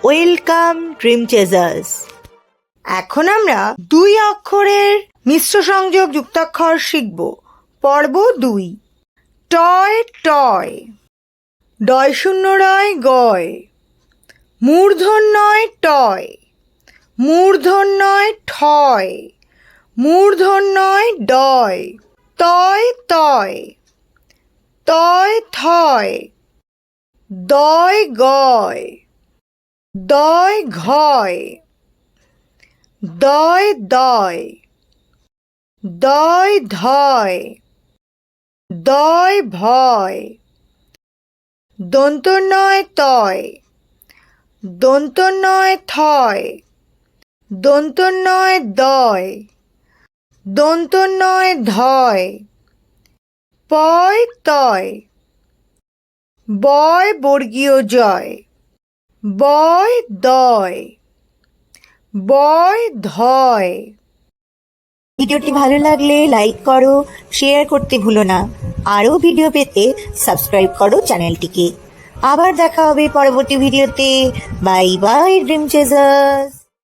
Welcome dream চেজার্স। এখন আমরা 2 অক্ষরের মিশ্র সংযোগ যুক্তাক্ষর শিখব। পর্ব 2। টয় টয়, ডয় শূন্য রয় গয়, মূর্ধন্যয় টয়, মূর্ধন্যয় ঠয়, মূর্ধন্যয় ডয়, তয় তয়, তয় থয়, দয় গয়, দয় ঘয়, দয় দয়, দয় ধয়, দয় ভয়, দন্তন্যয় তয়, দন্তন্যয় থয়, দন্তন্যয় দয়, দন্তন্যয় ধয়, পয় তয়, বয় বর্গীয় জয়, বয় দয়, বয় ধয়। ভিডিওটি ভালো লাগলে লাইক করো, শেয়ার করতে ভুলো না। আরও ভিডিও পেতে সাবস্ক্রাইব করো চ্যানেলটিকে। আবার দেখা হবে পরবর্তী ভিডিওতে। Bye bye dream চেজার্স।